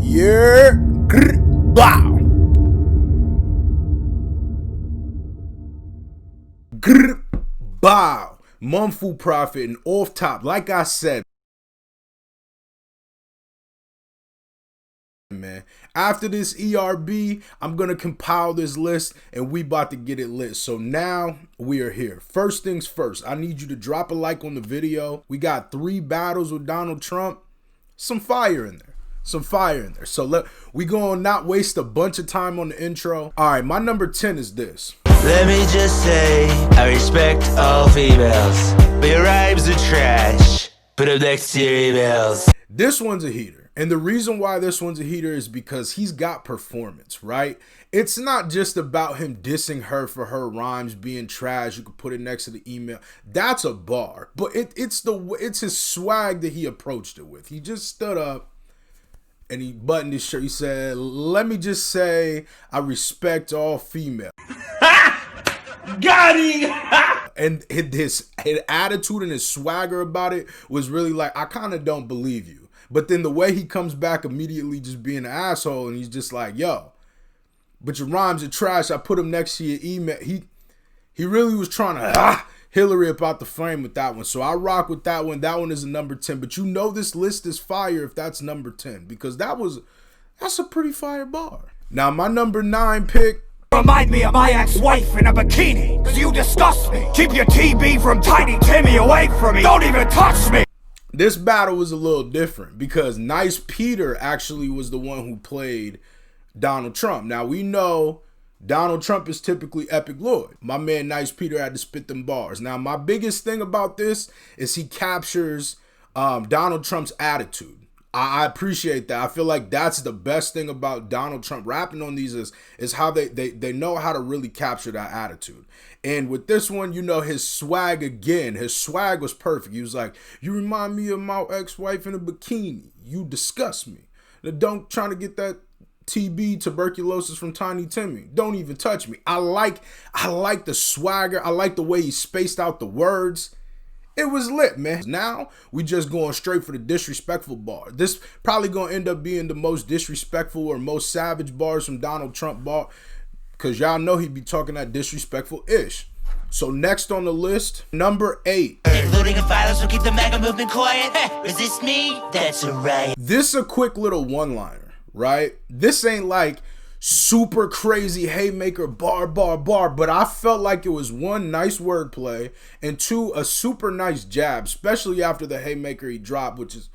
Yeah, bow. Bow. MUNFU Proffitt, and off top, like I said, man, after this ERB, I'm gonna compile this list and we about to get it lit. So now we are here. First things first, I need you to drop a like on the video. We got 3 battles with Donald Trump. Some fire in there. So we gonna not waste a bunch of time on the intro. All right, my number 10 is this. Let me just say, I respect all females, but your rhymes are trash. Put them next to your emails. This one's a heater. And the reason why this one's a heater is because he's got performance, right? It's not just about him dissing her for her rhymes being trash. You can put it next to the email. That's a bar. But it's his swag that he approached it with. He just stood up and he buttoned his shirt. He said, let me just say, I respect all females. Got him! And his attitude and his swagger about it was really like, I kind of don't believe you. But then the way he comes back immediately just being an asshole, and he's just like, yo, but your rhymes are trash. I put them next to your email. He really was trying to Hillary about the frame with that one. So I rock with that one. That one is a number 10. But you know this list is fire if that's number 10, because that's a pretty fire bar. Now my number 9 pick. Remind me of my ex-wife in a bikini, cause you disgust me. Keep your TB from Tiny Timmy away from me. Don't even touch me. This battle was a little different because Nice Peter actually was the one who played Donald Trump. Now we know Donald Trump is typically Epic Lloyd. My man Nice Peter had to spit them bars. Now my biggest thing about this is he captures Donald Trump's attitude. I appreciate that. I feel like that's the best thing about Donald Trump rapping on these is how they know how to really capture that attitude. And with this one, you know, his swag was perfect. He was like, you remind me of my ex-wife in a bikini. You disgust me. Don't try to get that TB, tuberculosis, from Tiny Timmy. Don't even touch me. I like the swagger. I like the way he spaced out the words. It was lit, man. Now we just going straight for the disrespectful bar. This probably gonna end up being the most disrespectful or most savage bars from Donald Trump bar, because y'all know he'd be talking that disrespectful-ish. So next on the list, number 8. Looting and violence will keep the MAGA movement quiet. Resist me? That's a riot. This is a quick little one-liner, right? This ain't like super crazy haymaker bar, but I felt like it was 1, nice wordplay, and 2, a super nice jab, especially after the haymaker he dropped, which is,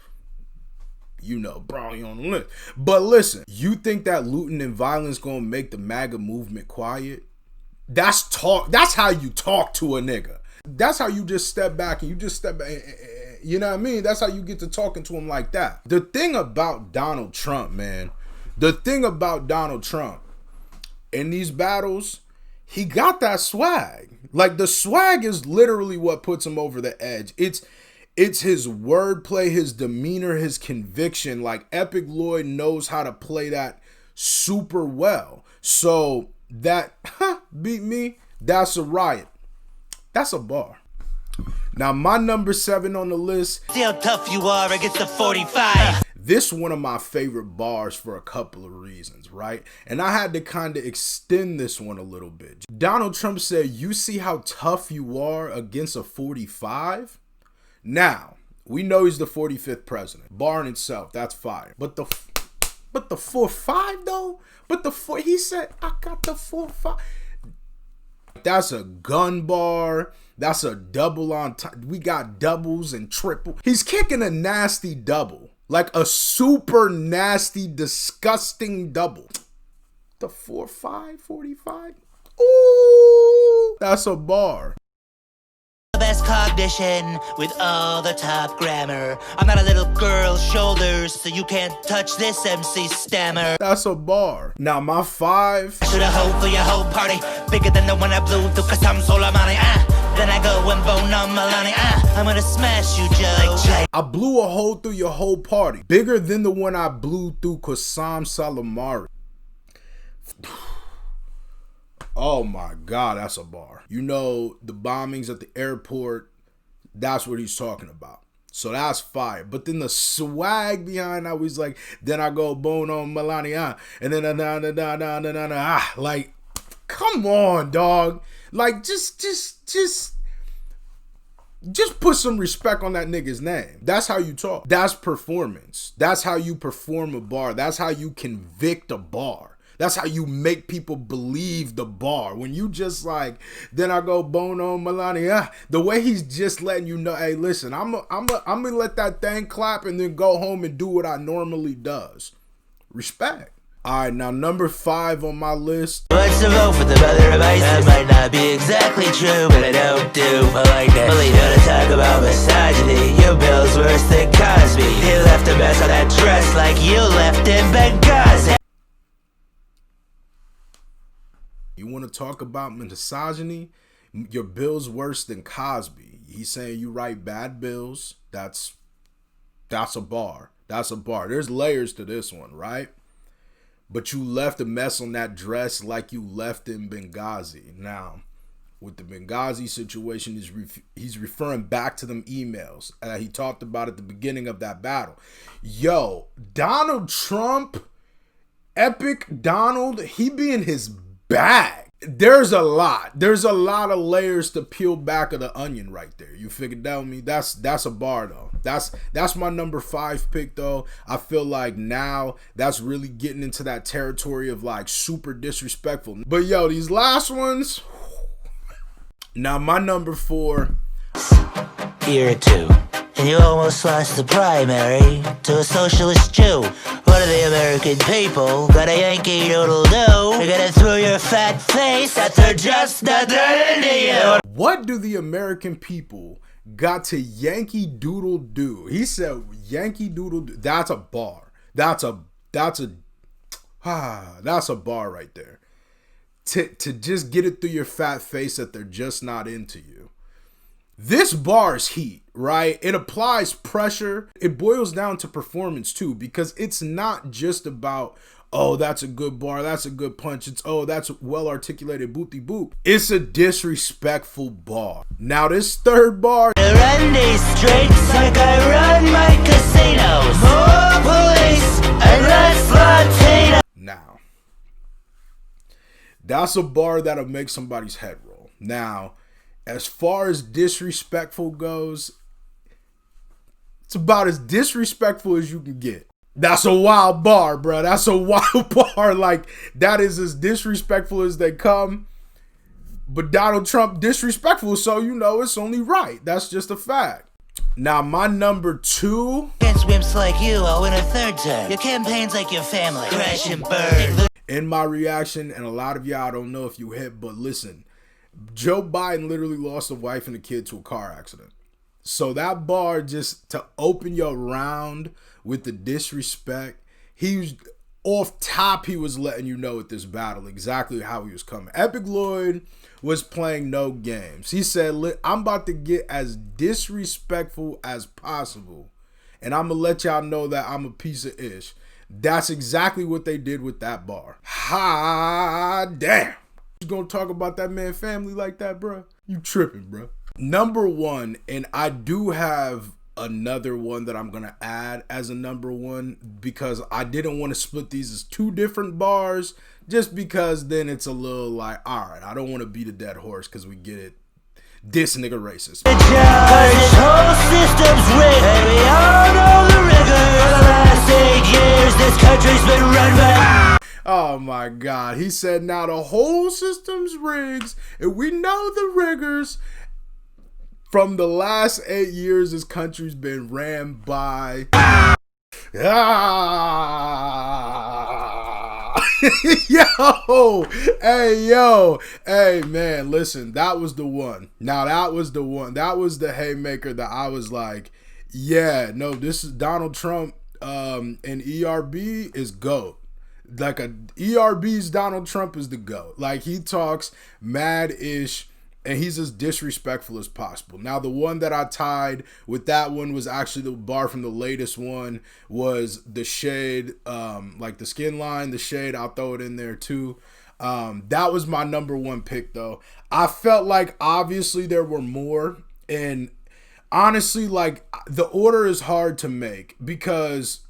you know, probably on the list. But listen, you think that looting and violence gonna make the MAGA movement quiet? That's how you talk to a nigga. That's how you just step back and you know what I mean? That's how you get to talking to him like that. The thing about Donald Trump, man, in these battles, he got that swag. Like, the swag is literally what puts him over the edge. It's his wordplay, his demeanor, his conviction. Like, Epic Lloyd knows how to play that super well. So that beat me, that's a riot. That's a bar. Now my number 7 on the list. See how tough you are against the 45. This one of my favorite bars for a couple of reasons, right? And I had to kind of extend this one a little bit. Donald Trump said, you see how tough you are against a 45? Now, we know he's the 45th president. Bar in itself, that's fire. But the 4-5 though? He said, I got the 4-5. That's a gun bar. That's a double on top. We got doubles and triple. He's kicking a nasty double. Like a super nasty, disgusting double. The 4-5, 45. Ooh, that's a bar. Best cognition with all the top grammar. I'm not a little girl's shoulders, so you can't touch this MC stammer. That's a bar. Now my 5. Should have hope for your whole party. Bigger than the one I blew through cause I'm Soleimani. Then I go and bone on Milani. I'm gonna smash you, Joe. I blew a hole through your whole party. Bigger than the one I blew through Qassam Soleimani. Oh my God, that's a bar. You know, the bombings at the airport, that's what he's talking about. So that's fire. But then the swag behind that was like, then I go bone on Melania, and then like, come on, dog. Like, just put some respect on that nigga's name. That's how you talk. That's performance. That's how you perform a bar. That's how you convict a bar. That's how you make people believe the bar. When you just like, then I go bone on Melania. The way he's just letting you know, hey, listen, I'm gonna let that thing clap and then go home and do what I normally does. Respect. All right, now number 5 on my list. What's the vote for the mother of ISIS? That might not be exactly true, but I don't do. I like that. Well, you gotta talk about misogyny. Your bill's worse than Cosby. He left a mess on that dress like you left in Benghazi. You want to talk about misogyny? Your bill's worse than Cosby. He's saying you write bad bills. That's a bar. That's a bar. There's layers to this one, right? But you left a mess on that dress like you left in Benghazi. Now, with the Benghazi situation, he's referring back to them emails that he talked about at the beginning of that battle. Yo, Donald Trump, Epic Donald, he be in his bag. There's a lot of layers to peel back of the onion right there. You figured that with me? That's a bar though. That's my number 5 pick though. I feel like now that's really getting into that territory of like super disrespectful. But yo, these last ones. Now my number 4. Year or 2. And you almost lost the primary to a socialist Jew. What do the American people got a Yankee Doodle do? You're gonna throw your fat face that they're just not into you. What do the American people got to Yankee Doodle do? He said Yankee Doodle do. That's a bar. That's a bar right there. To just get it through your fat face that they're just not into you. This bar is heat, right? It applies pressure. It boils down to performance too, because it's not just about, oh, that's a good bar, that's a good punch. It's, oh, that's well articulated booty boop. It's a disrespectful bar. Now this third bar. Run these streets like I run my casinos. More police and less Latino. Now, that's a bar that'll make somebody's head roll. Now, as far as disrespectful goes, it's about as disrespectful as you can get. That's a wild bar, bro. That's a wild bar. Like, that is as disrespectful as they come. But Donald Trump disrespectful, so you know it's only right. That's just a fact. Now, my number 2. Against wimps like you, I'll win a 3rd term. Your campaign's like your family. Crash and burn. In my reaction, and a lot of y'all don't know if you hit, but listen. Joe Biden literally lost a wife and a kid to a car accident. So that bar, just to open your round with the disrespect, he was off top. He was letting you know at this battle exactly how he was coming. Epic Lloyd was playing no games. He said, I'm about to get as disrespectful as possible, and I'm gonna let y'all know that I'm a piece of ish. That's exactly what they did with that bar. Ha damn. You gonna talk about that man family like that, bro? You tripping, bro. Number 1, and I do have another one that I'm gonna add as a number 1 because I didn't want to split these as 2 different bars, just because then it's a little like, all right, I don't want to beat a dead horse because we get it. This nigga racist. This whole system's rigged, and we all know the rigor. For the last 8 years, this country's been run by. Oh my God. He said now the whole system's rigged and we know the rigors. From the last 8 years, this country's been ran by. Hey man, listen, that was the one. Now that was the one. That was the haymaker that I was like, yeah, no, this is Donald Trump and ERB is GOAT. Like ERB's Donald Trump is the GOAT. Like he talks mad-ish and he's as disrespectful as possible. Now the one that I tied with that one was actually the bar from the latest one was the shade, like the skin line, the shade. I'll throw it in there too. That was my number 1 pick though. I felt like obviously there were more, and honestly, like, the order is hard to make because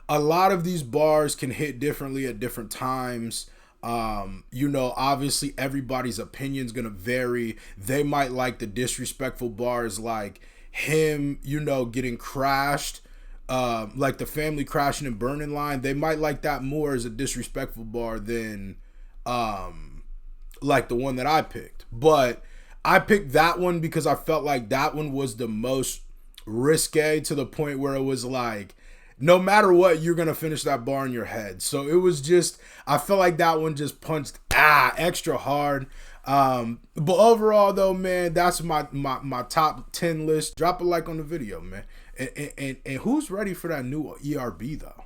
a lot of these bars can hit differently at different times. You know, obviously everybody's opinion's gonna vary. They might like the disrespectful bars, like him, you know, getting crashed, like the family crashing and burning line. They might like that more as a disrespectful bar than like the one that I picked. But I picked that one because I felt like that one was the most risque, to the point where it was like, no matter what, you're going to finish that bar in your head. So it was just, I felt like that one just punched extra hard. But overall though, man, that's my top 10 list. Drop a like on the video, man. And who's ready for that new ERB though?